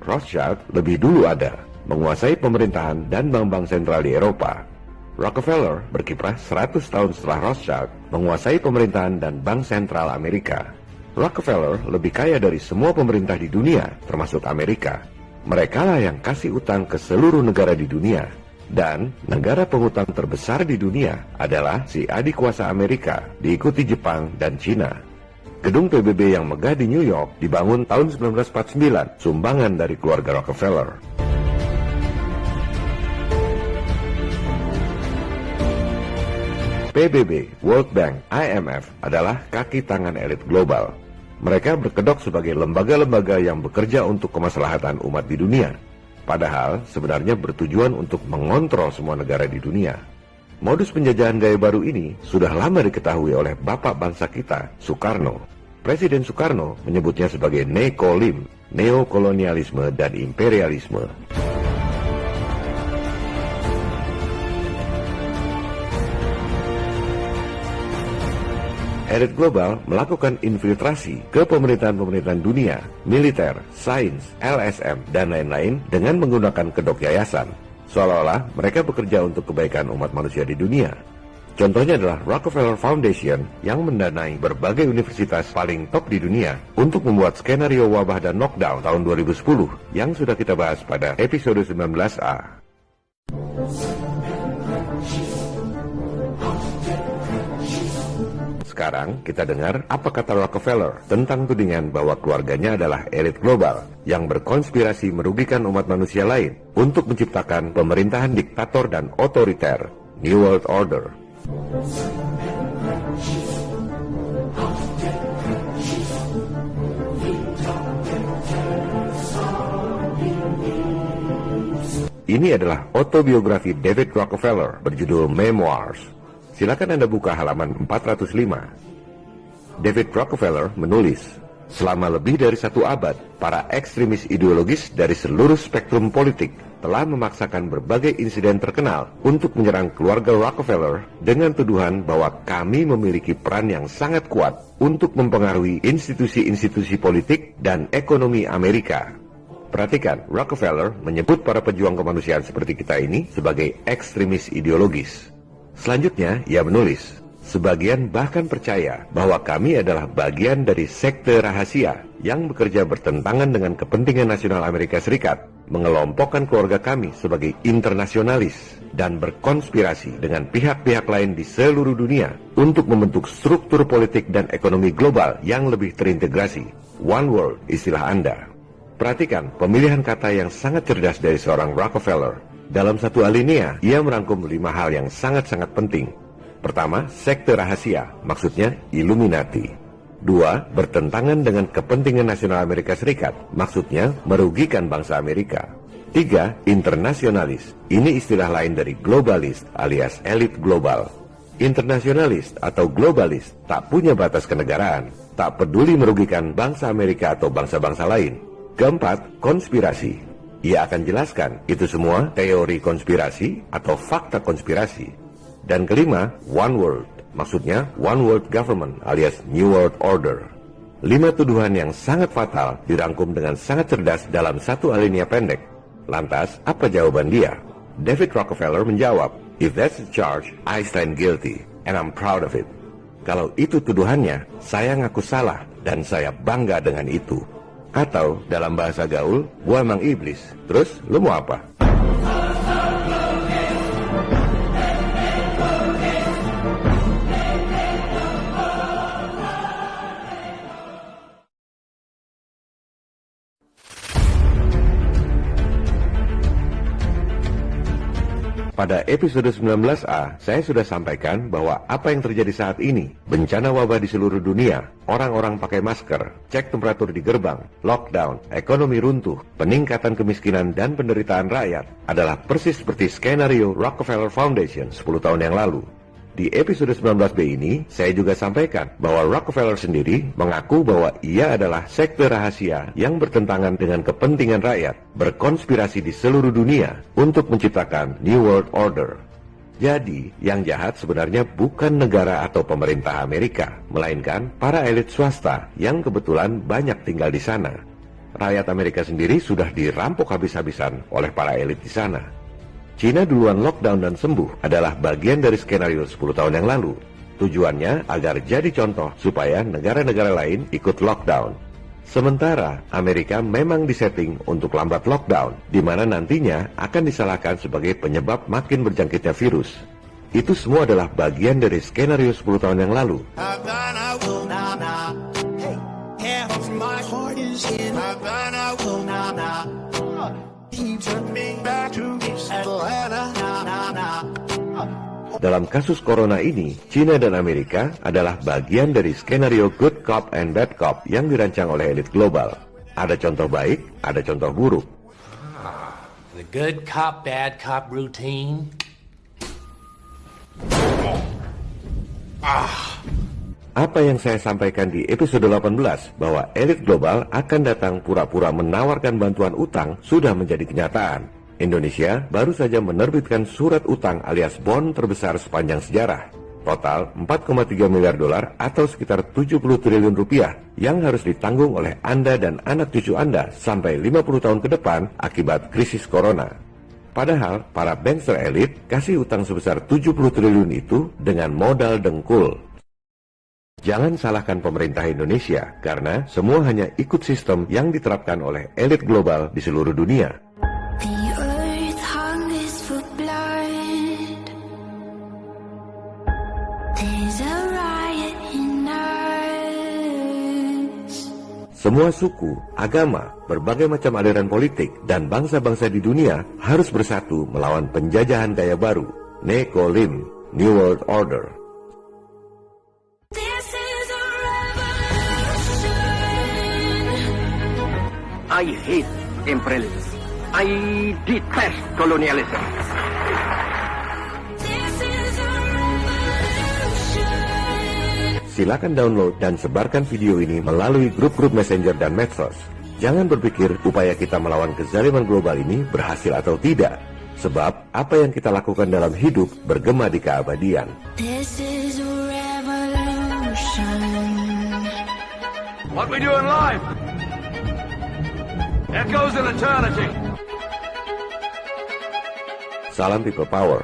Rothschild lebih dulu ada, menguasai pemerintahan dan bank-bank sentral di Eropa. Rockefeller berkiprah 100 tahun setelah Rothschild, menguasai pemerintahan dan bank sentral Amerika. Rockefeller lebih kaya dari semua pemerintah di dunia, termasuk Amerika. Mereka lah yang kasih utang ke seluruh negara di dunia. Dan negara pengutang terbesar di dunia adalah si adik kuasa Amerika, diikuti Jepang dan Cina. Gedung PBB yang megah di New York dibangun tahun 1949, sumbangan dari keluarga Rockefeller. PBB, World Bank, IMF adalah kaki tangan elit global. Mereka berkedok sebagai lembaga-lembaga yang bekerja untuk kemaslahatan umat di dunia. Padahal sebenarnya bertujuan untuk mengontrol semua negara di dunia. Modus penjajahan gaya baru ini sudah lama diketahui oleh bapak bangsa kita, Soekarno. Presiden Soekarno menyebutnya sebagai nekolim, neokolonialisme dan imperialisme. Elit global melakukan infiltrasi ke pemerintahan-pemerintahan dunia, militer, sains, LSM, dan lain-lain dengan menggunakan kedok yayasan. Seolah-olah mereka bekerja untuk kebaikan umat manusia di dunia. Contohnya adalah Rockefeller Foundation yang mendanai berbagai universitas paling top di dunia untuk membuat skenario wabah dan knockdown tahun 2010 yang sudah kita bahas pada episode 19A. Sekarang kita dengar apa kata Rockefeller tentang tudingan bahwa keluarganya adalah elit global yang berkonspirasi merugikan umat manusia lain untuk menciptakan pemerintahan diktator dan otoriter, New World Order. Ini adalah autobiografi David Rockefeller berjudul Memoirs. Silakan Anda buka halaman 405. David Rockefeller menulis, selama lebih dari 1 abad, para ekstremis ideologis dari seluruh spektrum politik telah memaksakan berbagai insiden terkenal untuk menyerang keluarga Rockefeller dengan tuduhan bahwa kami memiliki peran yang sangat kuat untuk mempengaruhi institusi-institusi politik dan ekonomi Amerika. Perhatikan, Rockefeller menyebut para pejuang kemanusiaan seperti kita ini sebagai ekstremis ideologis. Selanjutnya, ia menulis, sebagian bahkan percaya bahwa kami adalah bagian dari sekte rahasia yang bekerja bertentangan dengan kepentingan nasional Amerika Serikat, mengelompokkan keluarga kami sebagai internasionalis, dan berkonspirasi dengan pihak-pihak lain di seluruh dunia untuk membentuk struktur politik dan ekonomi global yang lebih terintegrasi. One World, istilah Anda. Perhatikan pemilihan kata yang sangat cerdas dari seorang Rockefeller. Dalam satu alinea, ia merangkum 5 hal yang sangat-sangat penting. Pertama, sekte rahasia, maksudnya Illuminati. 2, bertentangan dengan kepentingan nasional Amerika Serikat, maksudnya merugikan bangsa Amerika. 3, internasionalis, ini istilah lain dari globalis alias elit global. Internasionalis atau globalis tak punya batas kenegaraan, tak peduli merugikan bangsa Amerika atau bangsa-bangsa lain. Keempat, konspirasi. Ia akan jelaskan itu semua teori konspirasi atau fakta konspirasi. Dan kelima, One World, maksudnya One World Government alias New World Order. 5 tuduhan yang sangat fatal dirangkum dengan sangat cerdas dalam satu alinea pendek. Lantas, apa jawaban dia? David Rockefeller menjawab, "If that's the charge, I stand guilty, and I'm proud of it." Kalau itu tuduhannya, saya ngaku salah dan saya bangga dengan itu. Atau dalam bahasa gaul, gua emang iblis, terus lu mau apa? Pada episode 19A, saya sudah sampaikan bahwa apa yang terjadi saat ini, bencana wabah di seluruh dunia, orang-orang pakai masker, cek temperatur di gerbang, lockdown, ekonomi runtuh, peningkatan kemiskinan dan penderitaan rakyat, adalah persis seperti skenario Rockefeller Foundation 10 tahun yang lalu. Di episode 19B ini, saya juga sampaikan bahwa Rockefeller sendiri mengaku bahwa ia adalah sekte rahasia yang bertentangan dengan kepentingan rakyat, berkonspirasi di seluruh dunia untuk menciptakan New World Order. Jadi, yang jahat sebenarnya bukan negara atau pemerintah Amerika, melainkan para elit swasta yang kebetulan banyak tinggal di sana. rakyat Amerika sendiri sudah dirampok habis-habisan oleh para elit di sana. Cina duluan lockdown dan sembuh adalah bagian dari skenario 10 tahun yang lalu. Tujuannya agar jadi contoh supaya negara-negara lain ikut lockdown. Sementara Amerika memang disetting untuk lambat lockdown, di mana nantinya akan disalahkan sebagai penyebab makin berjangkitnya virus. Itu semua adalah bagian dari skenario 10 tahun yang lalu. Dalam kasus corona ini, China dan Amerika adalah bagian dari skenario good cop and bad cop yang dirancang oleh elit global. Ada contoh baik, ada contoh buruk. The good cop, bad cop routine. Apa yang saya sampaikan di episode 18 bahwa elit global akan datang pura-pura menawarkan bantuan utang sudah menjadi kenyataan. Indonesia baru saja menerbitkan surat utang alias bond terbesar sepanjang sejarah. Total 4,3 miliar dolar atau sekitar 70 triliun rupiah yang harus ditanggung oleh Anda dan anak cucu Anda sampai 50 tahun ke depan akibat krisis corona. Padahal para bankster elit kasih utang sebesar 70 triliun itu dengan modal dengkul. Jangan salahkan pemerintah Indonesia karena semua hanya ikut sistem yang diterapkan oleh elit global di seluruh dunia. Semua suku, agama, berbagai macam aliran politik, dan bangsa-bangsa di dunia harus bersatu melawan penjajahan gaya baru, Nekolim, New World Order. I hate imperialism. I detest colonialism. Silakan download dan sebarkan video ini melalui grup-grup messenger dan medsos. Jangan berpikir upaya kita melawan kezaliman global ini berhasil atau tidak. Sebab apa yang kita lakukan dalam hidup bergema di keabadian. This is a revolution. What we do in life echoes in eternity. Salam People Power.